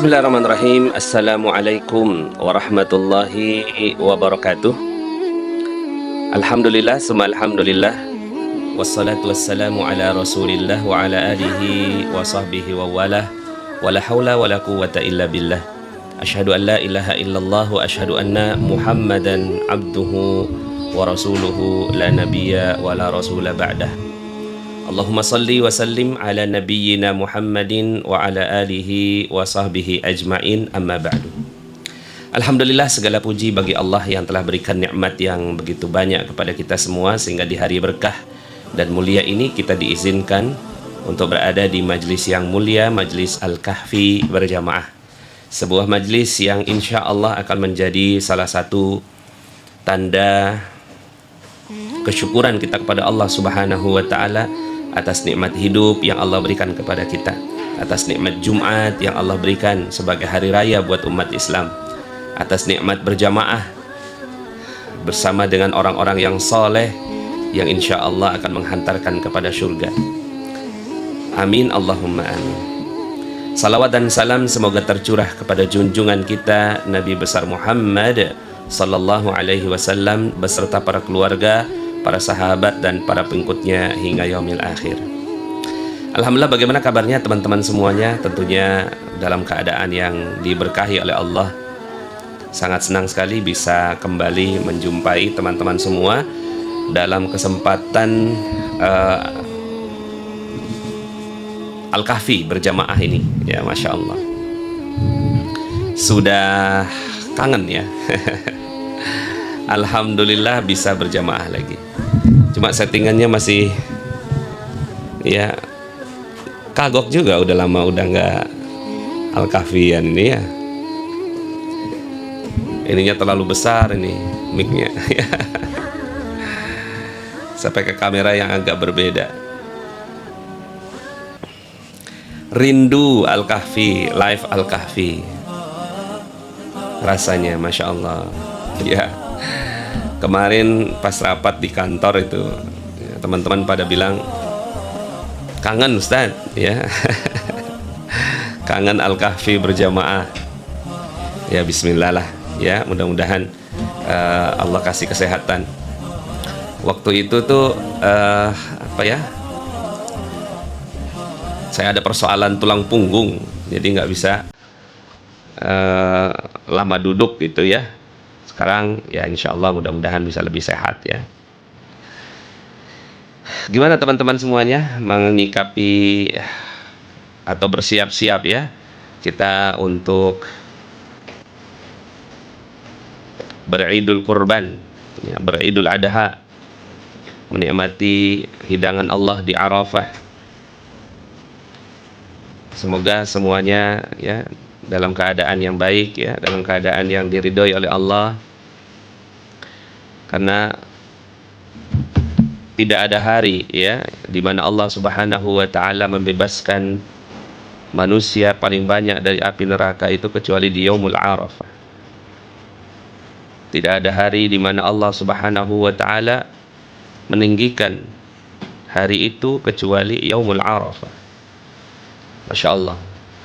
Bismillahirrahmanirrahim. Assalamualaikum warahmatullahi wabarakatuh. Alhamdulillah, summa alhamdulillah. Wassalatu wassalamu ala rasulillah wa ala alihi wa sahbihi wa walah. Wa la hawla wa la quwwata illa billah. Asyhadu an la ilaha illallah wa asyhadu anna muhammadan abduhu wa rasuluhu la nabiyya wa la rasula ba'dah. Allahumma salli wa sallim ala nabiyyina Muhammadin wa ala alihi wa sahbihi ajma'in, amma ba'du. Alhamdulillah, segala puji bagi Allah yang telah berikan nikmat yang begitu banyak kepada kita semua, sehingga di hari berkah dan mulia ini kita diizinkan untuk berada di majlis yang mulia, majlis Al-Kahfi berjamaah. Sebuah majlis yang insya Allah akan menjadi salah satu tanda kesyukuran kita kepada Allah Subhanahu wa Ta'ala atas nikmat hidup yang Allah berikan kepada kita, atas nikmat Jumat yang Allah berikan sebagai hari raya buat umat Islam, atas nikmat berjamaah bersama dengan orang-orang yang soleh yang insya Allah akan menghantarkan kepada surga. Amin, Allahumma amin. Salawat dan salam semoga tercurah kepada junjungan kita Nabi besar Muhammad sallallahu alaihi wasallam beserta para keluarga, para sahabat dan para pengikutnya hingga yaumil akhir. Alhamdulillah, bagaimana kabarnya teman-teman semuanya? Tentunya dalam keadaan yang diberkahi oleh Allah. Sangat senang sekali bisa kembali menjumpai teman-teman semua dalam kesempatan Al-Kahfi berjamaah ini. Ya, Masya Allah, sudah kangen ya. Alhamdulillah bisa berjamaah lagi. Cuma settingannya masih ya kagok juga, udah lama udah nggak Al-Kahfian ini ya. Ininya terlalu besar ini mic-nya. Sampai ke kamera yang agak berbeda. Rindu Al-Kahfi, live Al-Kahfi. Rasanya Masya Allah ya. Kemarin pas rapat di kantor itu ya, teman-teman pada bilang kangen Ustaz ya. Kangen Al-Kahfi berjamaah. Ya bismillah lah ya, mudah-mudahan Allah kasih kesehatan. Waktu itu tuh apa ya, saya ada persoalan tulang punggung, jadi nggak bisa lama duduk gitu ya. Sekarang ya insya Allah mudah-mudahan bisa lebih sehat ya. Gimana teman-teman semuanya menyikapi atau bersiap-siap ya kita untuk beridul kurban ya, beridul adha, menikmati hidangan Allah di Arafah. Semoga semuanya ya dalam keadaan yang baik ya, dalam keadaan yang diridhoi oleh Allah. Karena tidak ada hari ya di mana Allah Subhanahu wa Ta'ala membebaskan manusia paling banyak dari api neraka itu kecuali di Yaumul Arafah. Tidak ada hari di mana Allah Subhanahu wa Ta'ala meninggikan hari itu kecuali Yaumul Arafah. Masya Allah,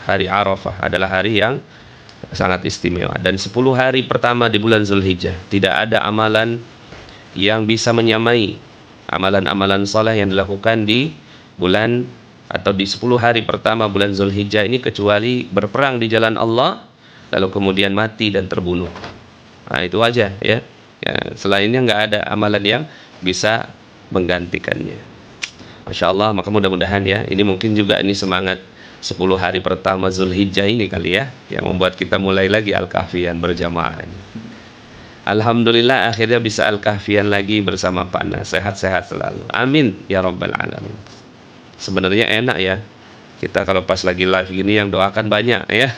hari Arafah adalah hari yang sangat istimewa. Dan 10 hari pertama di bulan Zulhijjah tidak ada amalan yang bisa menyamai amalan-amalan saleh yang dilakukan di bulan atau di 10 hari pertama bulan Zulhijjah ini, kecuali berperang di jalan Allah lalu kemudian mati dan terbunuh. Nah itu aja ya, selainnya nggak ada amalan yang bisa menggantikannya. Masya Allah, maka mudah-mudahan ya ini mungkin juga ini semangat 10 hari pertama Zulhijjah ini kali ya yang membuat kita mulai lagi Al-Kahfian berjamaah. Alhamdulillah akhirnya bisa Al-Kahfian lagi bersama Pak Nas. Sehat-sehat selalu, amin ya rabbal alamin. Sebenarnya enak ya kita kalau pas lagi live gini yang doakan banyak ya.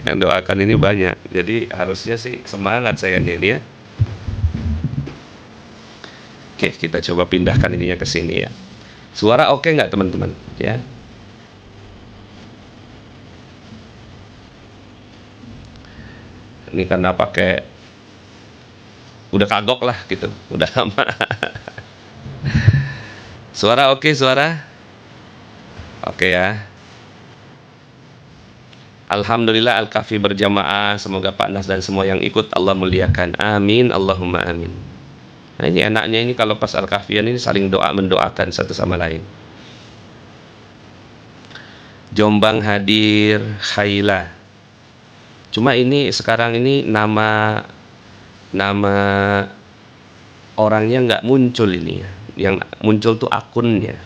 Yang doakan ini banyak, jadi harusnya sih semangat saya ini ya. Oke, kita coba pindahkan ininya ke sini ya. Suara oke nggak teman-teman ya? Ini karena pakai udah kagok lah gitu, udah lama. Suara oke, suara oke ya. Alhamdulillah Al-Kahfi berjamaah, semoga Pak Nas dan semua yang ikut Allah muliakan. Amin, Allahumma amin. Nah, ini enaknya ini kalau pas Al-Kahfian ini saling doa mendoakan satu sama lain. Jombang hadir, Khaila. Cuma ini sekarang ini nama orangnya nggak muncul ini, yang muncul tuh akunnya.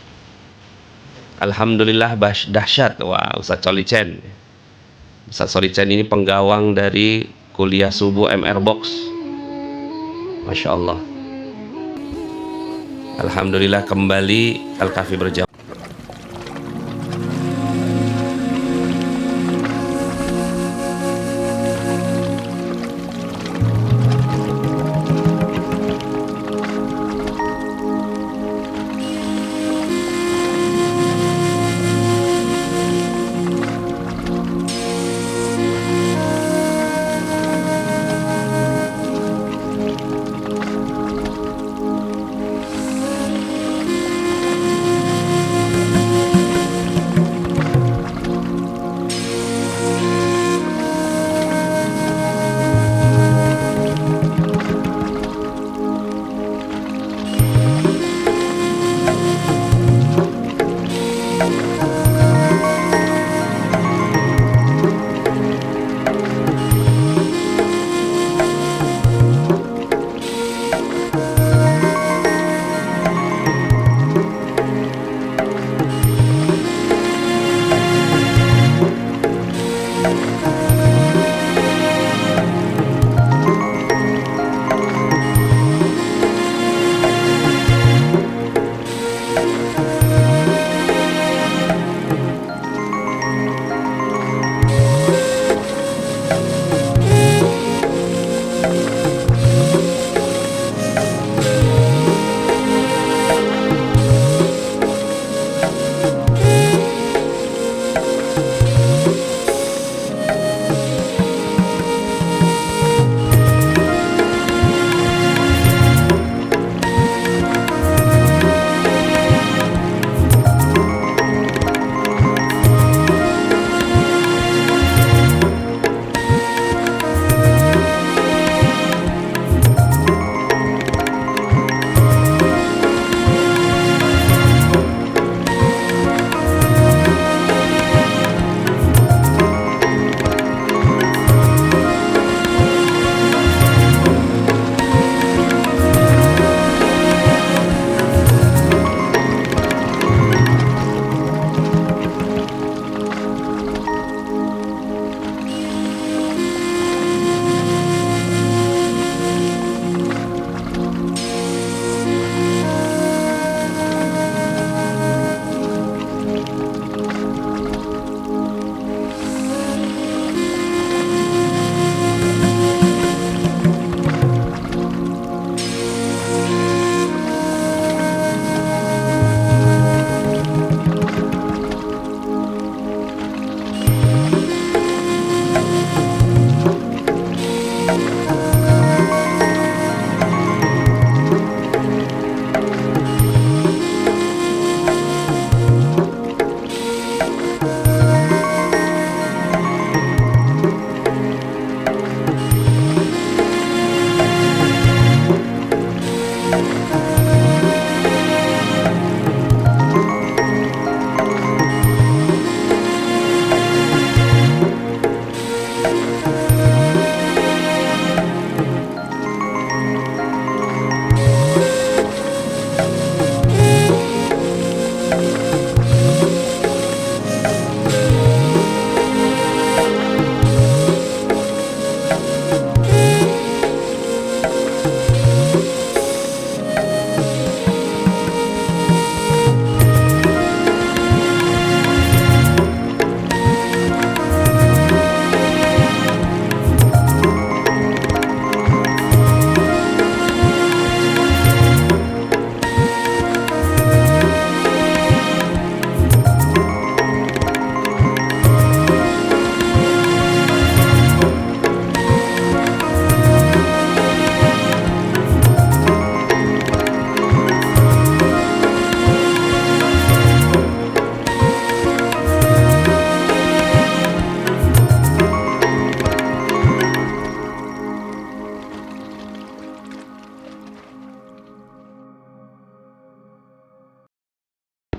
Alhamdulillah dahsyat. Wah, Ustaz Solicen. Ustaz Solicen ini penggawang dari kuliah subuh MR Box. Masya Allah. Alhamdulillah kembali Al-Kahfi berjamaah.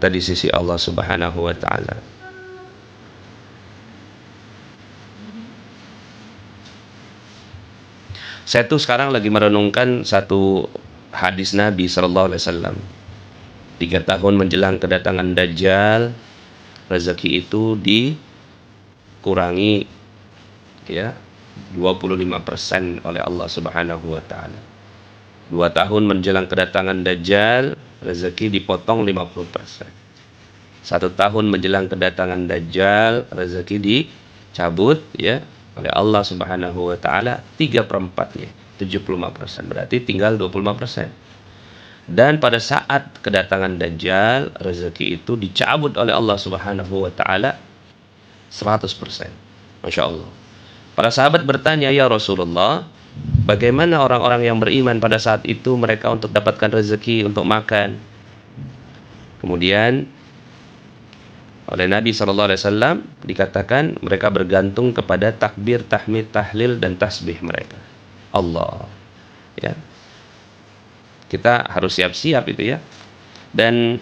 kita di sisi Allah Subhanahu wa taala. Saya tuh sekarang lagi merenungkan satu hadis Nabi sallallahu alaihi wasallam. 3 tahun menjelang kedatangan Dajjal, rezeki itu dikurangi ya 25% oleh Allah Subhanahu wa taala. 2 tahun menjelang kedatangan Dajjal, rezeki dipotong 50%. 1 tahun menjelang kedatangan Dajjal, rezeki dicabut ya oleh Allah Subhanahu wa taala 3/4-nya, 75%. Berarti tinggal 25%. Dan pada saat kedatangan Dajjal, rezeki itu dicabut oleh Allah Subhanahu wa taala 100%. Masya Allah. Para sahabat bertanya, "Ya Rasulullah, bagaimana orang-orang yang beriman pada saat itu mereka untuk dapatkan rezeki untuk makan?" Kemudian oleh Nabi SAW dikatakan mereka bergantung kepada takbir, tahmid, tahlil, dan tasbih mereka. Allah. Ya. Kita harus siap-siap itu ya. Dan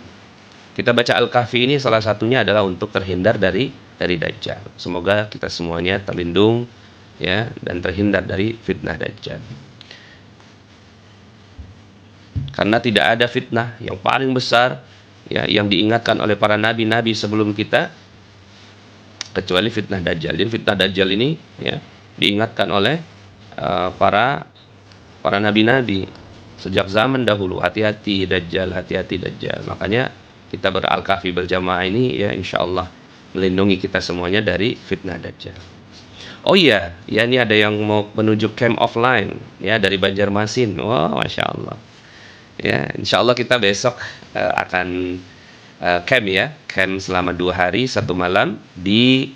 kita baca Al-Kahfi ini salah satunya adalah untuk terhindar dari Dajjal. Semoga kita semuanya terlindung ya dan terhindar dari fitnah Dajjal. Karena tidak ada fitnah yang paling besar ya yang diingatkan oleh para nabi-nabi sebelum kita kecuali fitnah Dajjal. Jadi fitnah Dajjal ini ya diingatkan oleh para nabi-nabi sejak zaman dahulu. Hati-hati Dajjal, hati-hati Dajjal. Makanya kita Al-Kahfi berjamaah ini ya insyaallah melindungi kita semuanya dari fitnah Dajjal. Oh iya, ya ini ada yang mau menuju camp offline ya dari Banjarmasin. Wah, masya Allah. Ya, insya Allah kita besok akan camp ya, camp selama 2 hari 1 malam di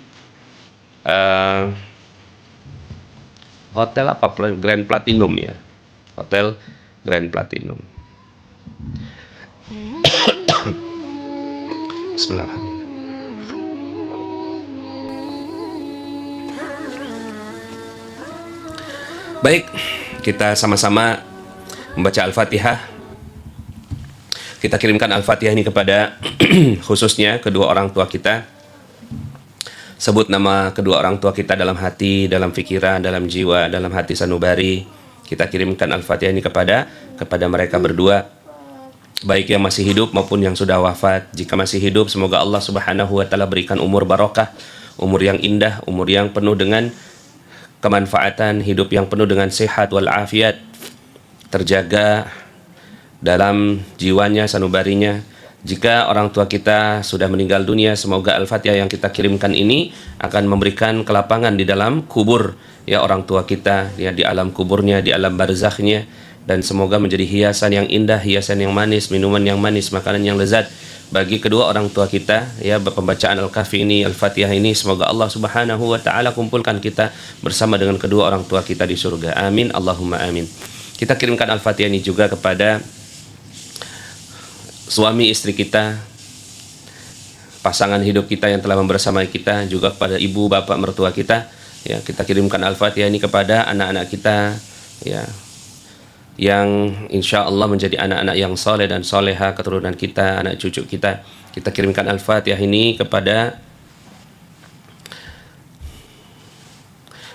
hotel apa? Grand Platinum ya, hotel Grand Platinum. Bismillahirrahmanirrahim. Baik, kita sama-sama membaca Al-Fatihah. Kita kirimkan Al-Fatihah ini kepada khususnya kedua orang tua kita. Sebut nama kedua orang tua kita dalam hati, dalam pikiran, dalam jiwa, dalam hati sanubari. Kita kirimkan Al-Fatihah ini kepada mereka berdua, baik yang masih hidup maupun yang sudah wafat. Jika masih hidup, semoga Allah Subhanahu wa taala berikan umur barokah, umur yang indah, umur yang penuh dengan kemanfaatan, hidup yang penuh dengan sehat wal afiat, terjaga dalam jiwanya, sanubarinya. Jika orang tua kita sudah meninggal dunia, semoga Al-Fatihah yang kita kirimkan ini akan memberikan kelapangan di dalam kubur ya orang tua kita ya, di alam kuburnya, di alam barzakhnya, dan semoga menjadi hiasan yang indah, hiasan yang manis, minuman yang manis, makanan yang lezat bagi kedua orang tua kita ya. Pembacaan Al-Kahfi ini, Al-Fatihah ini, semoga Allah Subhanahu wa taala kumpulkan kita bersama dengan kedua orang tua kita di surga. Amin, Allahumma amin. Kita kirimkan Al-Fatihah ini juga kepada suami istri kita, pasangan hidup kita yang telah membersamai kita, juga kepada ibu bapak mertua kita ya. Kita kirimkan Al-Fatihah ini kepada anak-anak kita ya, yang insya Allah menjadi anak-anak yang soleh dan soleha, keturunan kita, anak cucu kita. Kita kirimkan Al-Fatihah ini kepada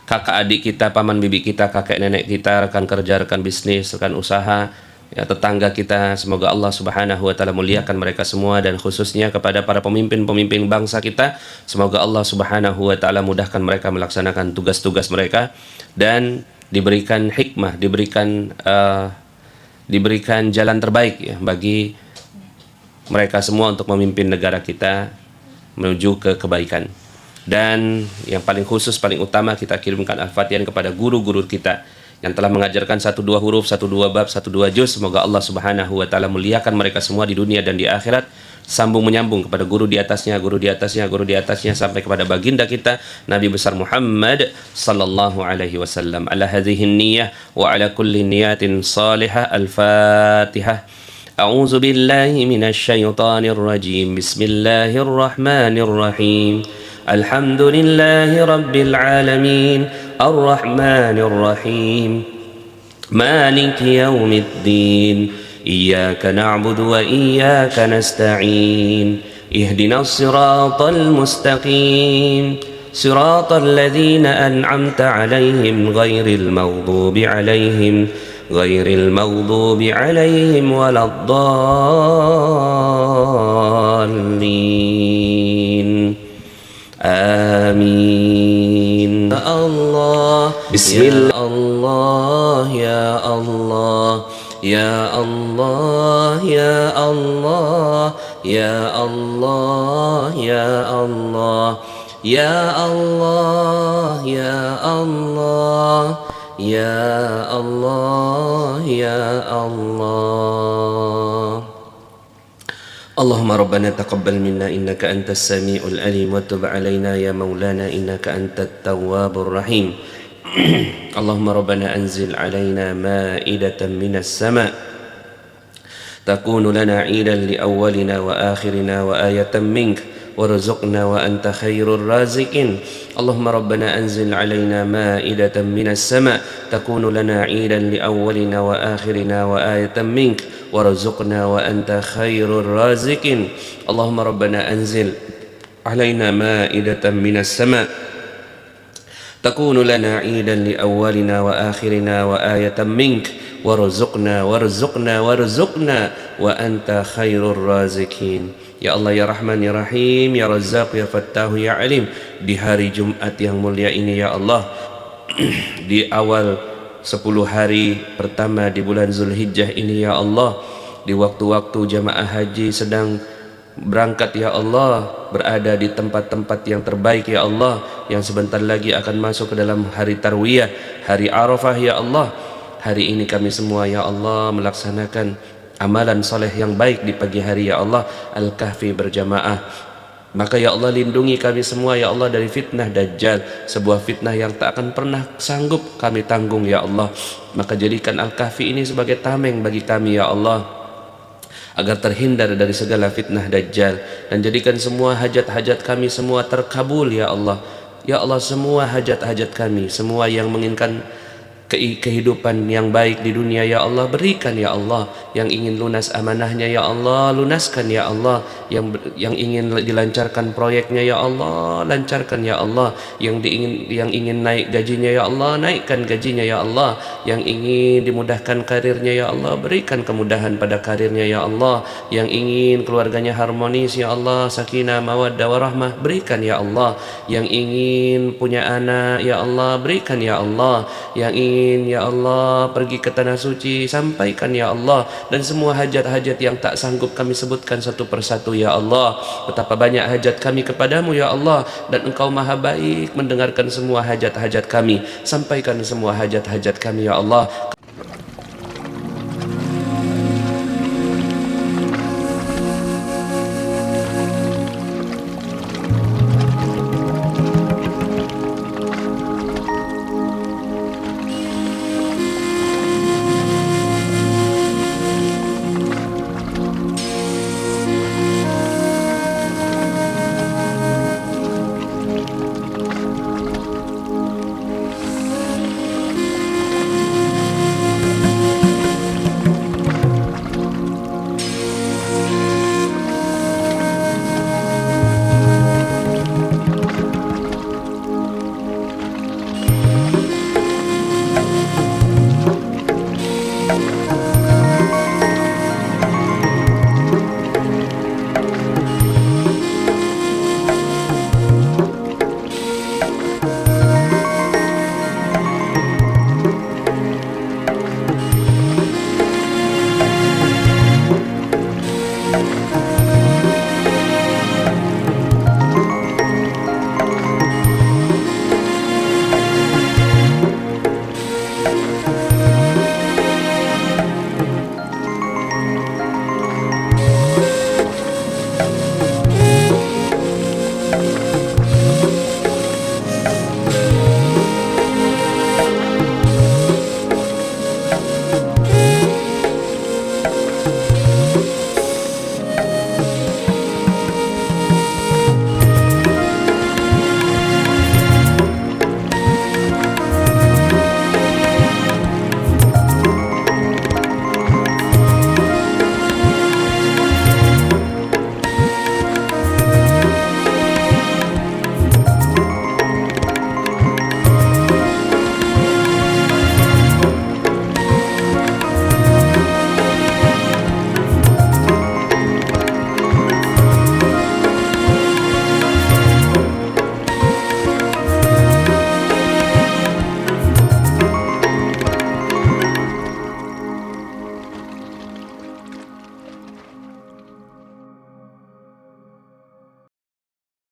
kakak adik kita, paman bibi kita, kakek nenek kita, rekan kerja, rekan bisnis, rekan usaha ya, tetangga kita. Semoga Allah Subhanahu wa taala muliakan mereka semua, dan khususnya kepada para pemimpin-pemimpin bangsa kita, semoga Allah Subhanahu wa taala mudahkan mereka melaksanakan tugas-tugas mereka dan diberikan hikmah, diberikan jalan terbaik ya bagi mereka semua untuk memimpin negara kita menuju ke kebaikan. Dan yang paling khusus, paling utama, kita kirimkan Al-Fatihah kepada guru-guru kita yang telah mengajarkan 1-2 huruf, 1-2 bab, 1-2 juz. Semoga Allah Subhanahu wa taala muliakan mereka semua di dunia dan di akhirat. Sambung menyambung kepada guru di atasnya, guru di atasnya, guru di atasnya, sampai kepada baginda kita Nabi besar Muhammad sallallahu alaihi wasallam. Ala hadhihi niyyah wa ala kulli niyatin salihah. Al-Fatihah. A'udzu billahi minasy syaithanir rajim. Bismillahirrahmanirrahim. Alhamdulillahi rabbil alamin. Ar-Rahmanir Rahim. Maliki yaumiddin. إياك نعبد وإياك نستعين اهدنا الصراط المستقيم صراط الذين أنعمت عليهم غير المغضوب عليهم ولا الضالين آمين الله بسم الله يا الله يا الله يا الله يا الله يا الله يا الله يا الله يا الله يا الله اللهم ربنا تقبل منا إنك أنت السميع العليم وتب علينا يا مولانا إنك أنت التواب الرحيم اللهم ربنا أنزل علينا مائدة من السماء تكون لنا عيدا لأولنا وآخرنا وآية منك وارزقنا وأنت خير الرازقين اللهم ربنا أنزل علينا مائدة من السماء تكون لنا عيدا لأولنا وآخرنا وآية منك وارزقنا وأنت خير الرازقين اللهم ربنا أنزل علينا مائدة من السماء تكون لنا عيدا لأولنا وآخرنا وآية منك وارزقنا وأنت خير الرازقين. Ya Allah ya Rahman ya Rahim ya Razzaq ya Fattah ya Alim, di hari Jumat yang mulia ini ya Allah, di awal 10 hari pertama di bulan Zulhijjah ini ya Allah, di waktu-waktu jamaah haji sedang berangkat ya Allah, berada di tempat-tempat yang terbaik ya Allah, yang sebentar lagi akan masuk ke dalam hari Tarwiyah, hari Arafah ya Allah. Hari ini kami semua ya Allah melaksanakan amalan soleh yang baik di pagi hari ya Allah, Al-Kahfi berjamaah. Maka ya Allah lindungi kami semua ya Allah dari fitnah Dajjal, sebuah fitnah yang tak akan pernah sanggup kami tanggung ya Allah. Maka jadikan Al-Kahfi ini sebagai tameng bagi kami ya Allah, agar terhindar dari segala fitnah Dajjal, dan jadikan semua hajat-hajat kami semua terkabul ya Allah. Ya Allah, semua hajat-hajat kami, semua yang menginginkan kehidupan yang baik di dunia ya Allah, berikan ya Allah. Yang ingin lunas amanahnya ya Allah, lunaskan ya Allah. Yang ingin dilancarkan proyeknya ya Allah, lancarkan ya Allah. Yang ingin naik gajinya ya Allah, naikkan gajinya ya Allah. Yang ingin dimudahkan karirnya ya Allah, berikan kemudahan pada karirnya ya Allah. Yang ingin keluarganya harmonis ya Allah, sakinah mawaddah warahmah, berikan ya Allah. Yang ingin punya anak ya Allah, berikan ya Allah. Yang ingin ya Allah pergi ke tanah suci, sampaikan ya Allah. Dan semua hajat-hajat yang tak sanggup kami sebutkan satu persatu ya Allah. Betapa banyak hajat kami kepadamu ya Allah, dan Engkau maha baik mendengarkan semua hajat-hajat kami. Sampaikan semua hajat-hajat kami ya Allah.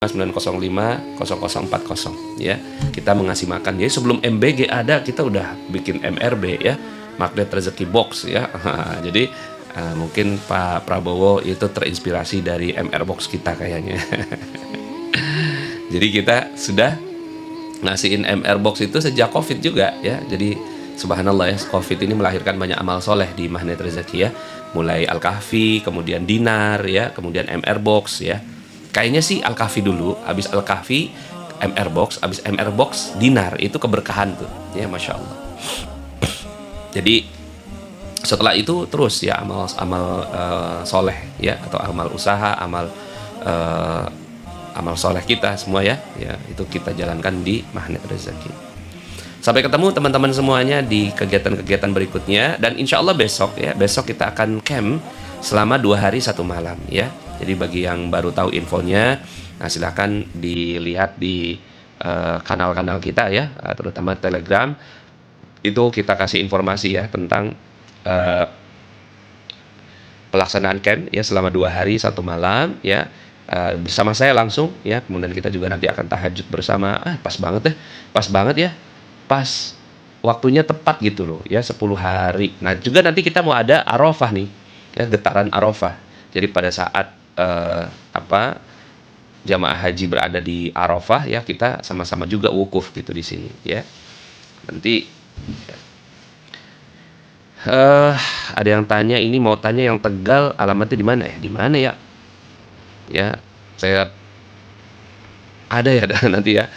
905 0040 ya. Kita mengasih makan. Jadi sebelum MBG ada, kita udah bikin MRB ya, Magnet Rezeki Box ya. Jadi mungkin Pak Prabowo itu terinspirasi dari MR Box kita kayaknya. Jadi kita sudah ngasihin MR Box itu sejak COVID juga ya. Jadi subhanallah ya, COVID ini melahirkan banyak amal soleh di Magnet Rezeki ya. Mulai Al-Kahfi, kemudian Dinar ya, kemudian MR Box ya. Kayaknya sih Al-Kahfi dulu, habis Al-Kahfi MR Box, habis MR Box Dinar, itu keberkahan tuh ya, Masya Allah. Jadi setelah itu terus ya amal soleh ya, atau amal usaha, amal soleh kita semua ya, itu kita jalankan di Magnet Rezeki. Sampai ketemu teman-teman semuanya di kegiatan-kegiatan berikutnya, dan insya Allah besok kita akan camp selama 2 hari 1 malam ya. Jadi bagi yang baru tahu infonya, silahkan dilihat di kanal-kanal kita ya, terutama Telegram. Itu kita kasih informasi ya tentang pelaksanaan camp ya selama 2 hari 1 malam ya, bersama saya langsung ya. Kemudian kita juga nanti akan tahajud bersama. Pas banget ya, pas waktunya tepat gitu loh ya, 10 hari. Nah juga nanti kita mau ada Arafah nih ya, getaran Arafah. Jadi pada saat jamaah haji berada di Arafah ya, kita sama-sama juga wukuf gitu di sini ya. Nanti ada yang tanya, ini mau tanya yang Tegal alamatnya di mana ya? Di mana ya? Ya, saya ada ya nanti ya.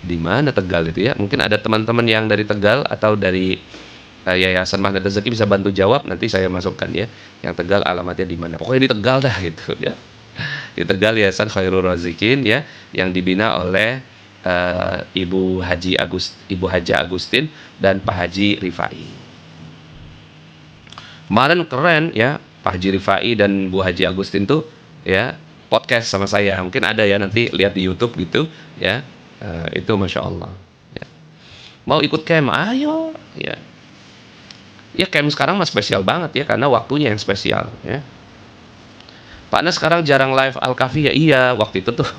Di mana Tegal itu ya? Mungkin ada teman-teman yang dari Tegal atau dari Yayasan Magnet Rezeki bisa bantu jawab, nanti saya masukkan ya. Yang Tegal alamatnya di mana? Pokoknya di Tegal dah gitu ya. Di Tegal Yayasan Khairul Razikin ya, yang dibina oleh Ibu Haji Agustin dan Pak Haji Rifai. Kemarin keren ya, Pak Haji Rifai dan Bu Haji Agustin tuh ya podcast sama saya. Mungkin ada ya, nanti lihat di YouTube gitu ya. Itu Masya Allah ya. Mau ikut camp? Ayo ya. Ya camp sekarang mah spesial banget ya, karena waktunya yang spesial ya. Pak Nas sekarang jarang live Al-Kahfi ya. Iya, waktu itu tuh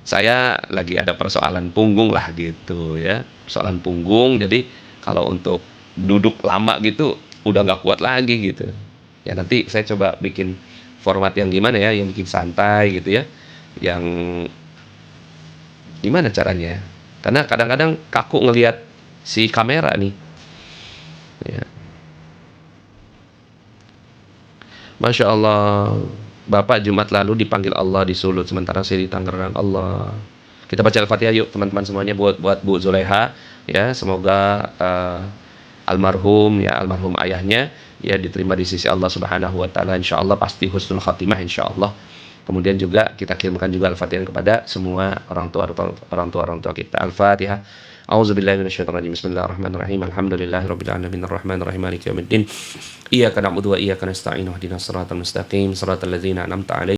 saya lagi ada persoalan punggung lah gitu ya, persoalan punggung. Jadi kalau untuk duduk lama gitu udah nggak kuat lagi gitu ya. Nanti saya coba bikin format yang gimana ya, yang bikin santai gitu ya, yang gimana caranya, karena kadang-kadang kaku ngelihat si kamera nih ya. Masya Allah, Bapak Jumat lalu dipanggil Allah di Sulut, sementara saya di Tangerang. Allah. Kita baca Al-Fatihah yuk teman-teman semuanya, buat Bu Zuleha ya. Semoga almarhum ayahnya ya diterima di sisi Allah Subhanahu wa taala, insyaallah pasti husnul khatimah insyaallah. Kemudian juga kita kirimkan juga Al-Fatihah kepada semua orang tua kita. Al-Fatihah. A'udzubillahi minasyaitonirrajim. Bismillahirrahmanirrahim. Alhamdulillahirabbil alamin arrahmanirrahim maliki yaumiddin. Iyyaka na'budu wa iyyaka nasta'in. Ihdinas siratal mustaqim, siratal ladzina an'amta 'alaihim.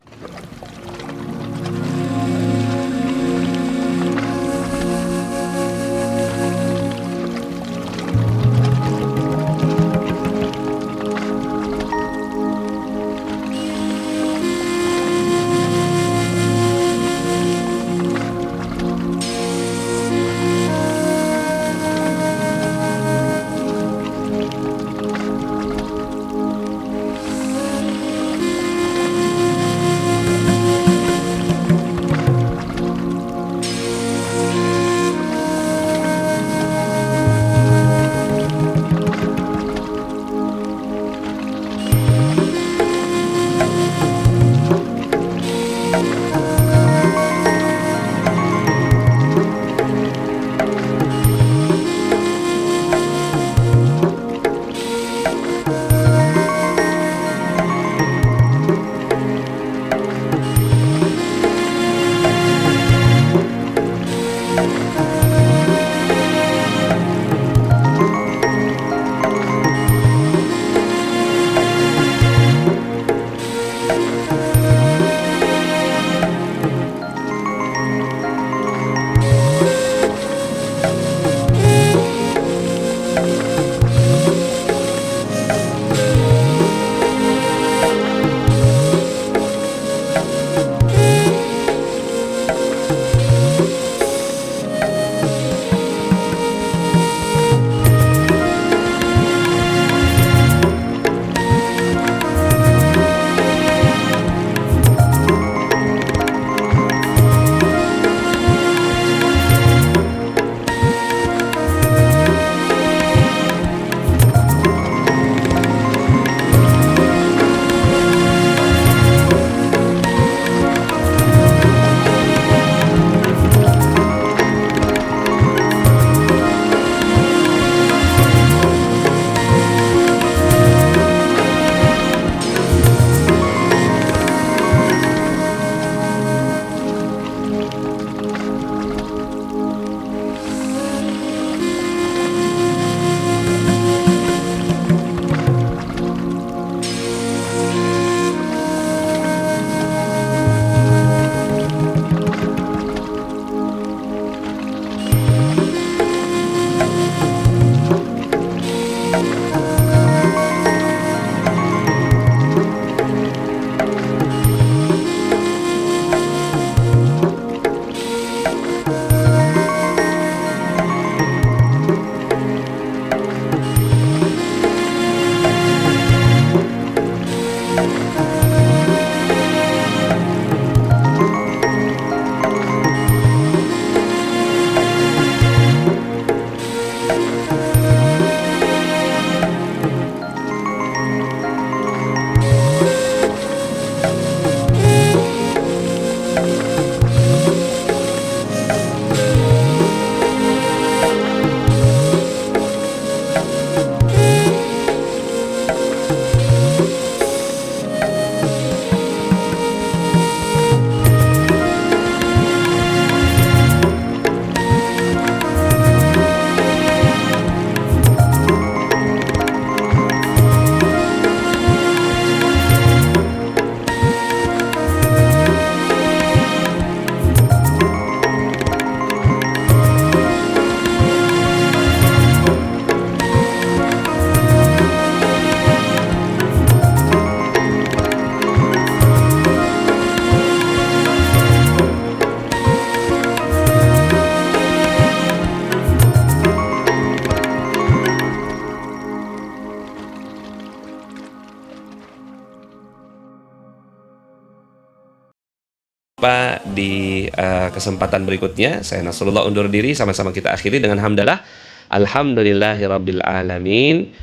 Jumpa di kesempatan berikutnya. Saya Nasrullah undur diri, sama-sama kita akhiri dengan hamdalah. Alhamdulillahirabbil alamin.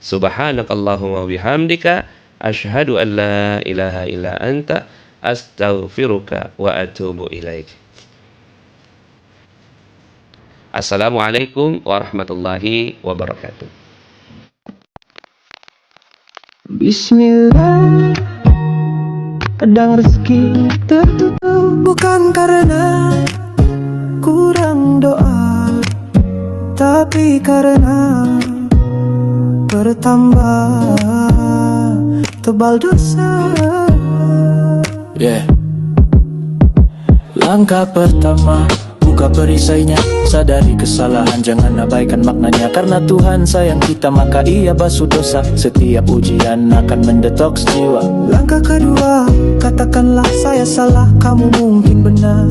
Subhanakallahumma bihamdika asyhadu an la ilaha illa anta astaghfiruka wa atubu ilaik. Assalamualaikum warahmatullahi wabarakatuh. Bismillah, kadang rezeki tertutup bukan karena kurang doa, tapi karena bertambah tebal dosa. Langkah pertama, buka perisainya, sadari kesalahan, jangan abaikan maknanya. Karena Tuhan sayang kita, maka Ia basuh dosa. Setiap ujian akan mendetoks jiwa. Langkah kedua, katakanlah saya salah, kamu mungkin benar.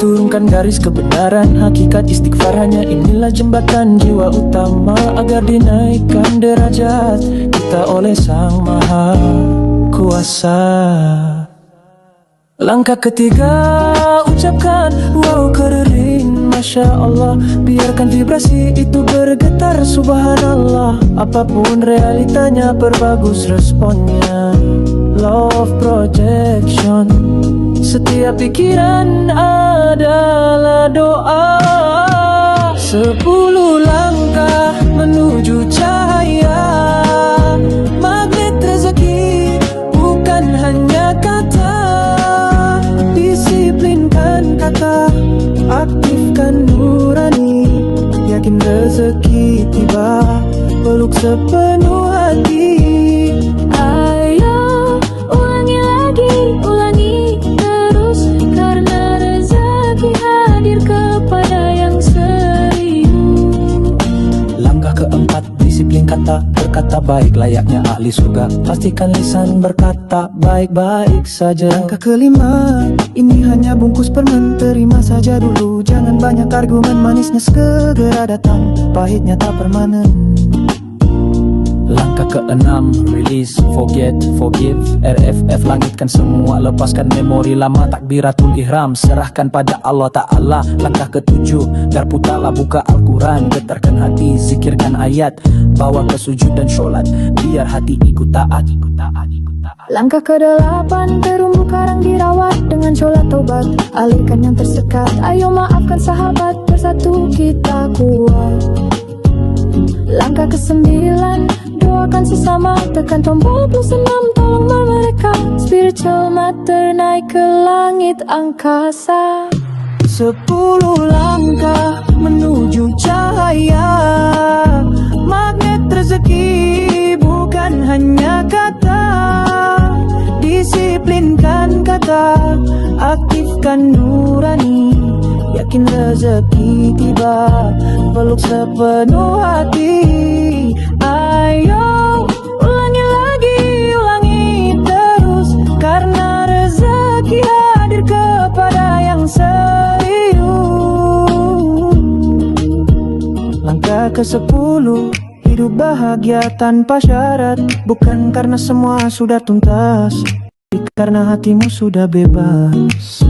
Turunkan garis kebenaran, hakikat istighfar, hanya inilah jembatan jiwa utama agar dinaikkan derajat kita oleh Sang Maha Kuasa. Langkah ketiga, ucapkan wow keren, Masya Allah. Biarkan vibrasi itu bergetar, Subhanallah. Apapun realitanya, perbagus responnya. Love projection, setiap pikiran adalah doa. 10 langkah menuju cahaya, magnet rezeki bukan hanya kata. Disiplinkan kata, aktifkan nurani, yakin rezeki tiba, peluk sepenuh hati. Ayo ulangi lagi, ulangi terus, karena rezeki hadir kepada yang serius. Langkah keempat, disiplin kata, berkata baik layaknya ahli surga. Pastikan lisan berkata baik-baik saja. Langkah kelima, ini hanya bungkus permen, terima saja dulu. Jangan banyak argumen, manisnya segera datang, pahitnya tak permanen. Langkah keenam, release, forget, forgive, RFF, langitkan semua, lepaskan memori lama, takbiratul ihram, serahkan pada Allah Ta'ala. Langkah ketujuh, garpu ta'ala, buka Al-Quran, getarkan hati, zikirkan ayat, bawa ke sujud dan sholat, biar hati ikut taat. Langkah ke-8, terumbu karang dirawat dengan sholat taubat, alirkan yang tersekat, ayo maafkan sahabat, bersatu kita kuat. Langkah ke-9, doakan sesama, tekan tombol +6, tolong mereka. Spiritual matter naik ke langit angkasa. 10 langkah menuju cahaya, magnet rezeki bukan hanya kata. Disiplinkan kata, aktifkan nurani, yakin rezeki tiba, peluk sepenuh hati. Ayo ulangi lagi, ulangi terus, karena rezeki hadir kepada yang serius. Langkah ke-10, hidup bahagia tanpa syarat, bukan karena semua sudah tuntas, tapi karena hatimu sudah bebas.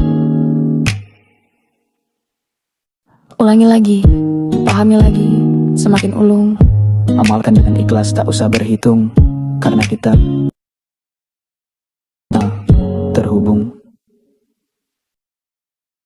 Ulangi lagi, pahami lagi, semakin ulung. Amalkan dengan ikhlas, tak usah berhitung, karena kita